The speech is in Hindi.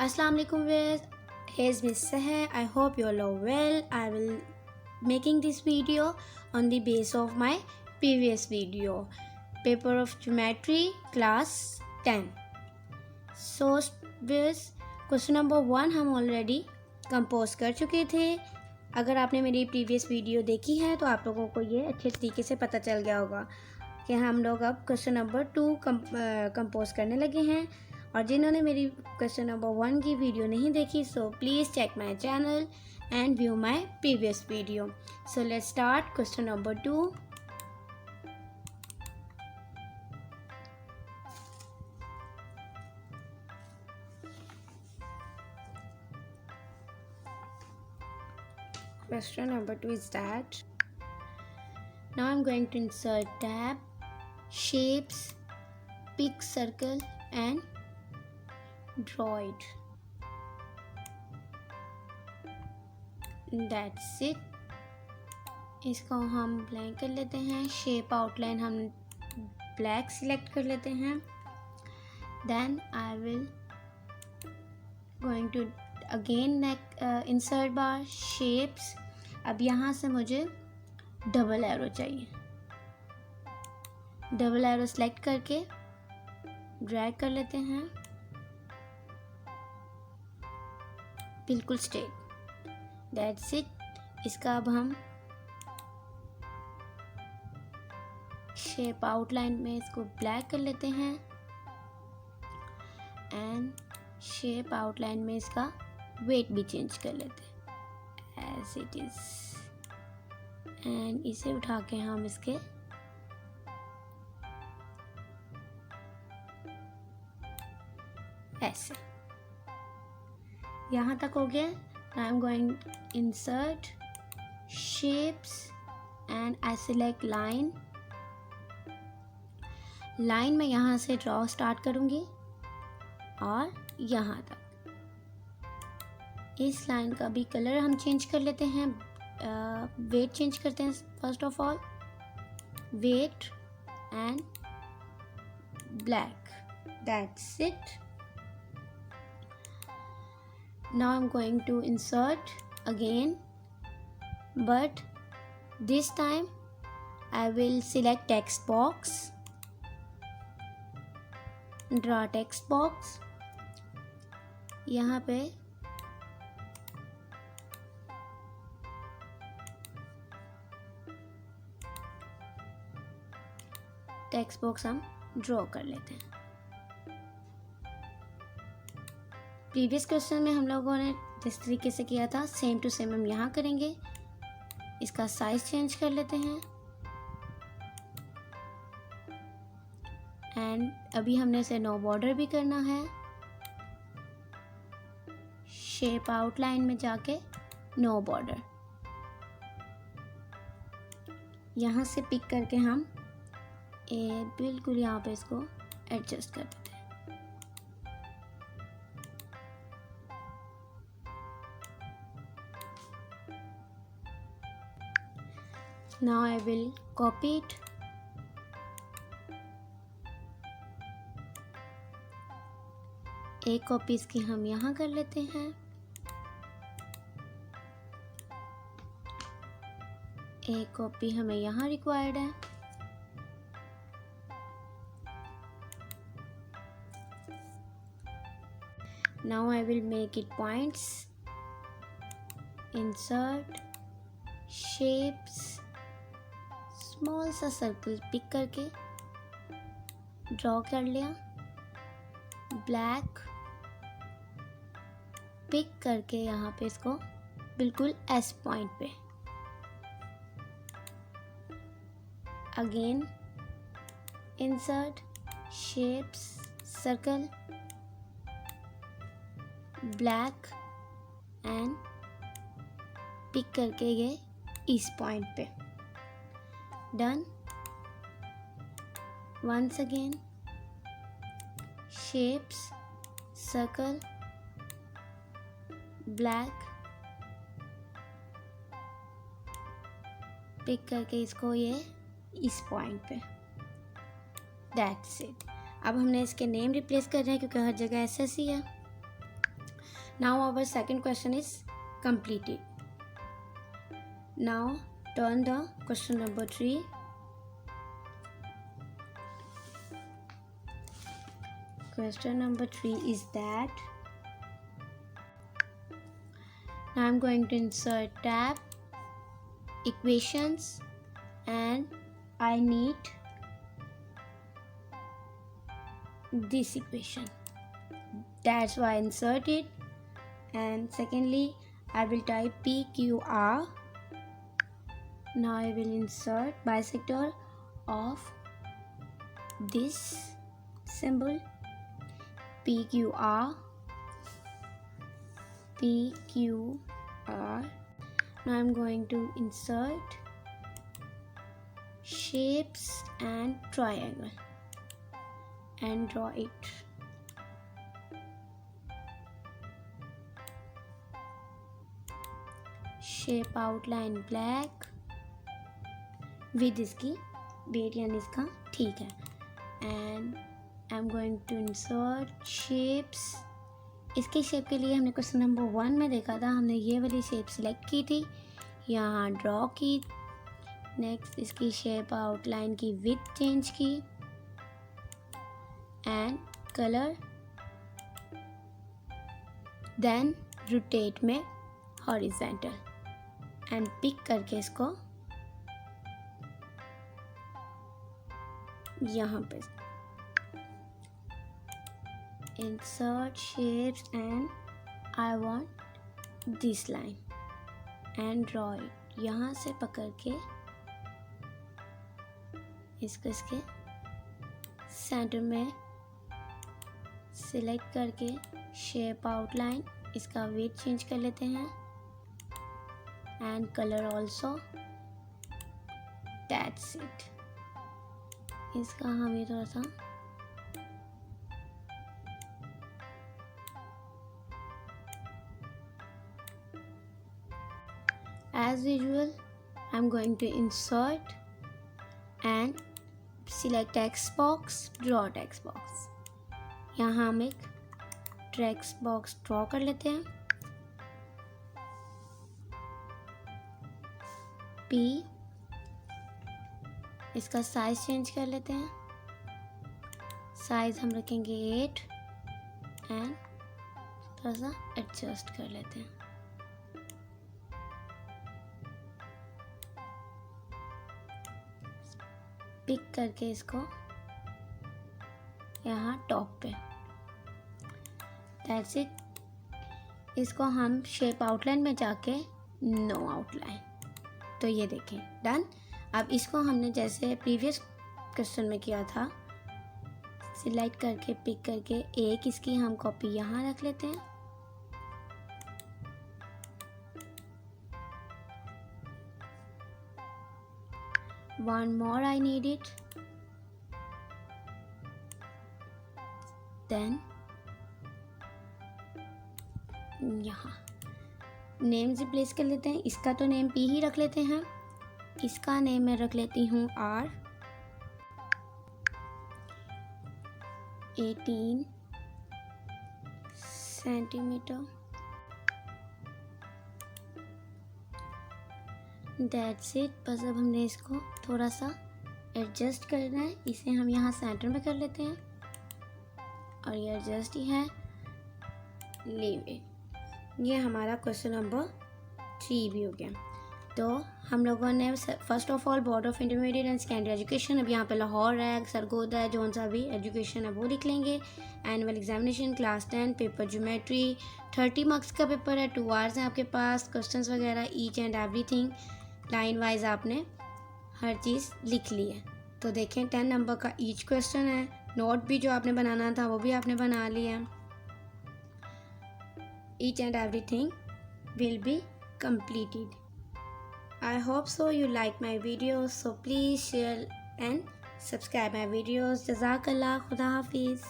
Assalamu alaikum viewers. Here's Miss Seher. I hope you all are well. I will making this video on the base of my previous video, paper of geometry class 10. So viewers, question number 1 हम ऑलरेडी कंपोज कर चुके थे. अगर आपने मेरी प्रीवियस वीडियो देखी है तो आप लोगों को ये अच्छे तरीके से पता चल गया होगा कि हम लोग अब क्वेश्चन नंबर 2 कंपोज करने लगे हैं. और जिन्होंने मेरी क्वेश्चन नंबर 1 की वीडियो नहीं देखी, so please check my channel and view my previous video. So let's start question number 2. Question number 2 is that now I'm going to insert tab, shapes, pick circle and draw it. That's it. इसको हम ब्लैंक कर लेते हैं. शेप आउटलाइन हम ब्लैक सिलेक्ट कर लेते हैं. Then I will going to again insert bar, shapes. अब यहाँ से मुझे डबल एरो चाहिए. डबल एरो सेलेक्ट करके ड्रैग कर लेते हैं बिल्कुल स्ट्रेट. That's it. इसका अब हम शेप आउटलाइन में इसको ब्लैक कर लेते हैं एंड शेप आउटलाइन में इसका वेट भी चेंज कर लेते हैं एज इट इज. एंड इसे उठा के हम इसके ऐसे यहाँ तक हो गया. I am going insert shapes and I select line. Line में यहाँ से ड्रॉ स्टार्ट करूँगी और यहाँ तक. इस लाइन का भी कलर हम चेंज कर लेते हैं. वेट चेंज करते हैं. First of all weight and black. That's it. Now I'm going to insert again, but this time I will select text box, draw text box. यहाँ पे टेक्स्ट बॉक्स हम ड्रॉ कर लेते हैं. प्रीवियस क्वेश्चन में हम लोगों ने जिस तरीके से किया था सेम टू सेम हम यहाँ करेंगे. इसका साइज चेंज कर लेते हैं एंड अभी हमने इसे नो बॉर्डर भी करना है. शेप आउटलाइन में जाके नो बॉर्डर. यहाँ से पिक करके हम बिल्कुल यहाँ पे इसको एडजस्ट कर देते हैं. Now I will copy it. एक कॉपी इसकी हम यहाँ कर लेते हैं. एक कॉपी हमें यहाँ रिक्वायर्ड है. Now I will make it points. Insert shapes. Small सा सर्कल पिक करके ड्रॉ कर लिया. ब्लैक पिक करके यहाँ पे इसको बिल्कुल एस पॉइंट पे. Again insert shapes circle black and pick करके ये इस पॉइंट पे. Done. Once again shapes circle black pick करके इसको ये इस पॉइंट पे. That's it. अब हमने इसके नेम रिप्लेस कर रहे हैं क्योंकि हर जगह एसएस ही है. Now our second question is completed. Now turn the question number 3. Question number 3 is that now I'm going to insert tab, equations, and I need this equation. That's why I insert it. And secondly, I will type PQR. Now I will insert bisector of this symbol PQR. Now I'm going to insert shapes and triangle and draw it. Shape outline black with इसकी weight यानी इसका ठीक है. And I'm going to insert shapes. इसके शेप के लिए हमने क्वेश्चन नंबर 1 में देखा था, हमने ये वाली शेप सिलेक्ट की थी, यहाँ ड्रॉ की. नेक्स्ट इसकी शेप आउटलाइन की विड्थ चेंज की एंड कलर, देन रोटेट में हॉरिजॉन्टल एंड पिक करके इसको यहाँ पे insert shapes and I want this line and draw it. यहाँ से पकड़ के इसको इसके सेंटर में सिलेक्ट करके शेप आउटलाइन इसका वेट चेंज कर लेते हैं and colour also. That's it. इसका हमें थोड़ा सा as usual I'm going to insert and select text box, draw text box. यहाँ हम एक टेक्स्ट बॉक्स ड्रॉ कर लेते हैं. P इसका साइज चेंज कर लेते हैं. साइज हम रखेंगे 8 एंड थोड़ा सा एडजस्ट कर लेते हैं. पिक करके इसको यहाँ टॉप पे. That's it. इसको हम शेप आउटलाइन में जाके नो आउटलाइन. तो ये देखें डन. अब इसको हमने जैसे प्रीवियस क्वेश्चन में किया था, सिलेक्ट करके पिक करके एक इसकी हम कॉपी यहाँ रख लेते हैं. One more I need it. Then यहाँ नेम रिप्लेस कर लेते हैं. इसका तो नेम P ही रख लेते हैं. इसका नेम मैं रख लेती हूँ R. 18 सेंटीमीटर. That's it. बस अब हमने इसको थोड़ा सा एडजस्ट करना है. इसे हम यहाँ सेंटर में कर लेते हैं और ये एडजस्ट ही है. Leave it. ये हमारा क्वेश्चन नंबर 3 भी हो गया. तो हम लोगों ने first of all board of intermediate and secondary education, अब यहाँ पे लाहौर है, सरगोदा है, जौन सा भी एजुकेशन है वो लिख लेंगे. Annual examination class 10 paper geometry 30 marks का पेपर है. 2 आवर्स हैं आपके पास. क्वेश्चंस वगैरह each and everything line wise आपने हर चीज़ लिख ली है. तो देखें 10 नंबर का ईच क्वेश्चन है. नोट भी जो आपने बनाना था वो भी आपने बना लिया. Each and everything will be completed. I hope so you like my videos, so please share and subscribe my videos. Jazakallah. Khuda Hafiz.